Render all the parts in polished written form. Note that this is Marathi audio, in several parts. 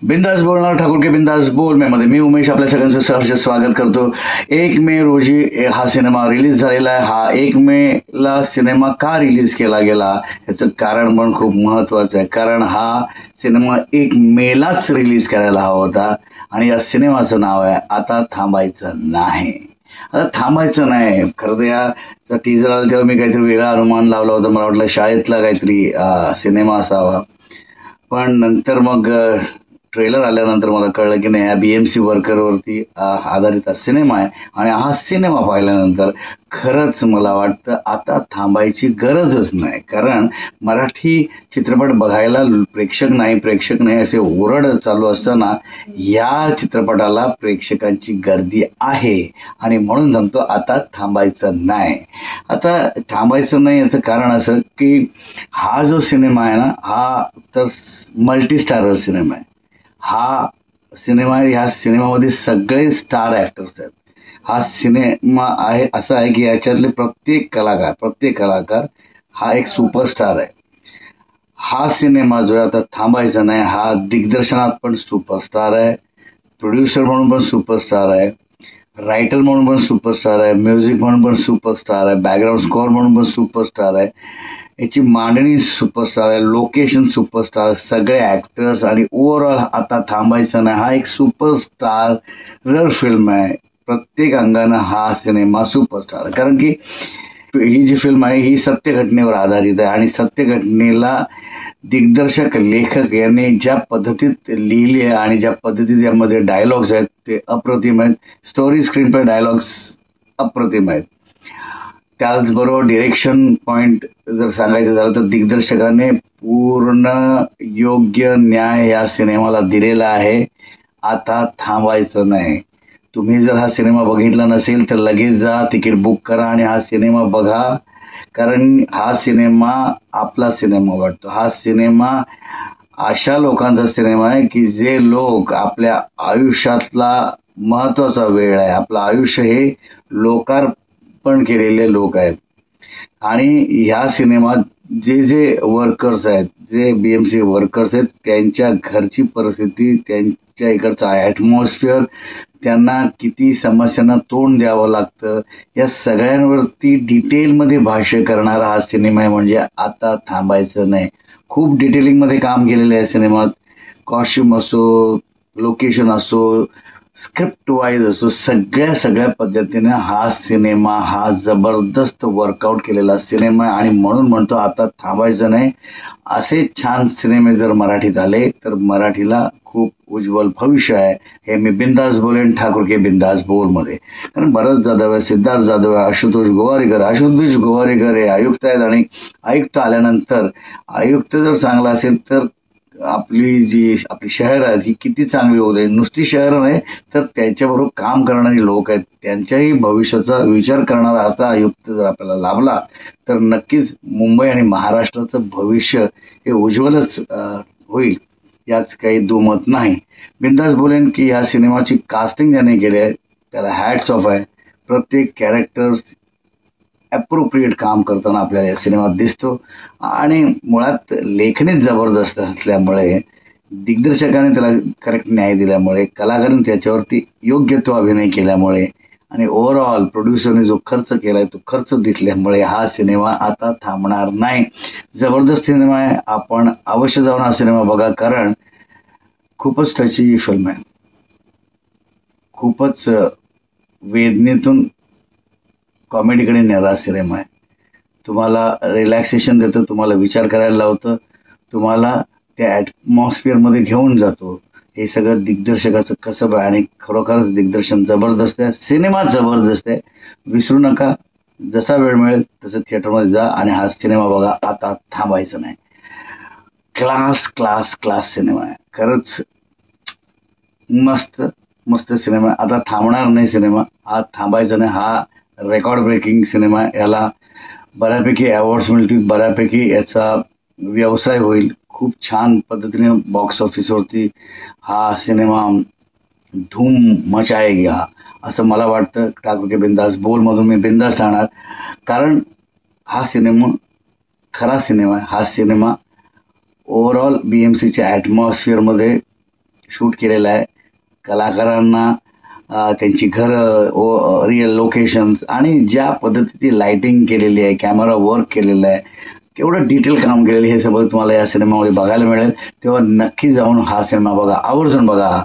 बिंदास बोलणार ठाकूर के बिंदास बोल मध्ये मी उमेश आपल्या सगळ्यांचं सहर्ष स्वागत करतो. 1 मे रोजी हा सिनेमा रिलीज झालेला आहे. हा 1 मे ला सिनेमा का रिलीज केला गेला याचं कारण पण खूप महत्वाचं आहे, कारण हा सिनेमा 1 मे लाच रिलीज करायला हवा होता आणि या सिनेमाचं नाव आहे आता थांबायचं नाही. आता थांबायचं नाही, खरं तर याचा टीजर आला तेव्हा मी काहीतरी वेगळा अनुमान लावला होता. मला वाटलं शाळेतला काहीतरी सिनेमा असावा, पण नंतर मग ट्रेलर आल्यानंतर मला कळलं की नाही, हा बीएमसी वर्करवरती आधारित हा सिनेमा आहे. आणि हा सिनेमा पाहिल्यानंतर खरंच मला वाटतं आता थांबायची गरजच नाही, कारण मराठी चित्रपट बघायला प्रेक्षक नाही असे ओरड चालू असताना या चित्रपटाला प्रेक्षकांची गर्दी आहे आणि म्हणून जमतो आता थांबायचं नाही. आता थांबायचं नाही याचं कारण असं की हा जो सिनेमा आहे ना, हा तर मल्टीस्टारर सिनेमा आहे. हा सिनेमा, ह्या सिनेमामध्ये सगळे स्टार ऍक्टर्स आहेत. हा सिनेमा आहे असा आहे की याच्यातले प्रत्येक कलाकार हा एक सुपरस्टार आहे. हा सिनेमा जो आहे आता थांबायचा नाही, हा दिग्दर्शनात पण सुपरस्टार आहे, प्रोड्युसर म्हणून पण सुपरस्टार आहे, रायटर म्हणून पण सुपरस्टार आहे, म्युझिक म्हणून पण सुपरस्टार आहे, बॅकग्राऊंड स्कोअर म्हणून पण सुपरस्टार आहे, याची मांडणी सुपरस्टार आहे, लोकेशन सुपरस्टार, सगळे ऍक्टर्स आणि ओव्हरऑल आता थांबायचं नाही हा एक सुपरस्टार फिल्म आहे. प्रत्येक अंगानं हा सिनेमा सुपरस्टार आहे, कारण की ही जी फिल्म आहे ही सत्य घटनेवर आधारित आहे आणि सत्य घटनेला दिग्दर्शक लेखक यांनी ज्या पद्धतीत लिहिली आहे आणि ज्या पद्धतीत यामध्ये डायलॉग्स आहेत ते अप्रतिम आहेत. स्टोरी स्क्रीन पे डायलॉग्स अप्रतिम आहेत. त्याचबरोबर डिरेक्शन पॉइंट जर सांगायचं झालं तर दिग्दर्शकाने पूर्ण योग्य न्याय या सिनेमाला दिलेला आहे. आता थांबायचं नाही. तुम्ही जर हा सिनेमा बघितला नसेल तर लगेच जा, तिकीट बुक करा आणि हा सिनेमा बघा, कारण हा सिनेमा आपला सिनेमा वाटतो. हा सिनेमा अशा लोकांचा सिनेमा आहे की जे लोक आपल्या आयुष्यातला महत्वाचा वेळ आहे, आपलं आयुष्य हे लोकार्पण केलेले लोक आहेत. आणि ह्या सिनेमात जे वर्कर्स आहेत, जे बीएमसी वर्कर्स आहेत, त्यांच्या घरची परिस्थिती, त्यांच्या इकडचा ऍटमॉस्फिअर, त्यांना किती समस्यांना तोंड द्यावं लागतं, या सगळ्यांवरती डिटेलमध्ये भाष्य करणारा हा सिनेमा आहे. म्हणजे आता थांबायचं नाही. खूप डिटेलिंगमध्ये काम केलेलं आहे सिनेमात. कॉस्ट्युम असो, लोकेशन असो, स्क्रिप्ट वाईज असो, सगळ्या पद्धतीने हा सिनेमा हा जबरदस्त वर्कआउट केलेला सिनेमा आहे आणि म्हणून म्हणतो आता थांबायचं नाही. असे छान सिनेमे जर मराठीत आले तर मराठीला खूप उज्ज्वल भविष्य आहे. हे मी बिंदास बोलेन ठाकूर के बिंदास बोल मध्ये. कारण भरत जाधव आहे, सिद्धार्थ जाधव आहे, आशुतोष गोवारीकर हे आयुक्त आहेत आणि आयुक्त आल्यानंतर आयुक्त जर चांगला असेल तर आपली शहर आहेत ही किती चांगली होत आहे. नुसती शहर नाही तर त्यांच्याबरोबर काम करणारी लोक आहेत, त्यांच्याही भविष्याचा विचार करणारा असा आयुक्त जर आपल्याला लाभला तर नक्कीच मुंबई आणि महाराष्ट्राचं भविष्य हे उज्ज्वलच होईल, याच काही दुमत नाही. बिंदास बोलेन की या सिनेमाची कास्टिंग ज्याने केली आहे त्याला हॅट्स ऑफ आहे. प्रत्येक कॅरेक्टर अप्रोप्रिएट काम करताना आपल्याला या सिनेमात दिसतो आणि मुळात लेखनीच जबरदस्त असल्यामुळे, दिग्दर्शकाने त्याला करेक्ट न्याय दिल्यामुळे, कलाकारांनी त्याच्यावरती योग्य तो अभिनय केल्यामुळे आणि ओव्हरऑल प्रोड्युसरने जो खर्च केलाय तो खर्च दिसल्यामुळे हा सिनेमा आता थांबणार नाही. जबरदस्त सिनेमा आहे. आपण अवश्य जाऊन हा सिनेमा बघा, कारण खूपच टची फिल्म आहे. खूपच वेदनेतून कॉमेडीकडे नेणारा सिनेमा आहे. तुम्हाला रिलॅक्सेशन देतं, तुम्हाला विचार करायला लावतं, तुम्हाला त्या ऍटमॉस्फिअर मध्ये घेऊन जातो. हे सगळं दिग्दर्शकाचं कसब आहे आणि खरोखरच दिग्दर्शन जबरदस्त आहे. सिनेमा जबरदस्त आहे. विसरू नका. जसा वेळ मिळेल तसं थिएटरमध्ये जा आणि हा सिनेमा बघा. आता थांबायचं नाही. क्लास सिनेमा आहे. खरंच मस्त सिनेमा आहे. आता थांबणार नाही सिनेमा. हा थांबायचा नाही. हा रेकॉर्ड ब्रेकिंग सिनेमा. याला बऱ्यापैकी अवॉर्ड्स मिळतील, बऱ्यापैकी याचा व्यवसाय होईल. खूप छान पद्धतीने बॉक्स ऑफिसवरती हा सिनेमा धूम मचाएगा असं मला वाटतं. ठाकूर के बिंदास बोल मधून मी बिंदास सांगणार, कारण हा सिनेमा खरा सिनेमा आहे. हा सिनेमा ओव्हरऑल बीएमसीच्या ॲटमॉस्फिअरमध्ये शूट केलेला आहे. कलाकारांना त्यांची घरं, रिअल लोकेशन्स आणि ज्या पद्धतीची लाइटिंग केलेली आहे, कॅमेरा वर्क केलेलं आहे, केवढं डिटेल काम केलेलं हे सगळं तुम्हाला या सिनेमामध्ये बघायला मिळेल. तेव्हा नक्की जाऊन हा सिनेमा बघा, आवर्जून बघा.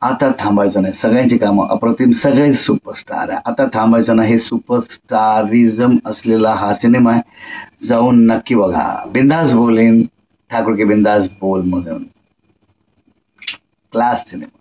आता थांबायचं नाही. सगळ्यांची कामं अप्रतिम, सगळे सुपरस्टार आहे. आता थांबायचं नाही. हे सुपरस्टारिझम असलेला हा सिनेमा आहे. जाऊन नक्की बघा. बिंदास बोलेन ठाकूर के बिंदास बोल मधून क्लास सिनेमा.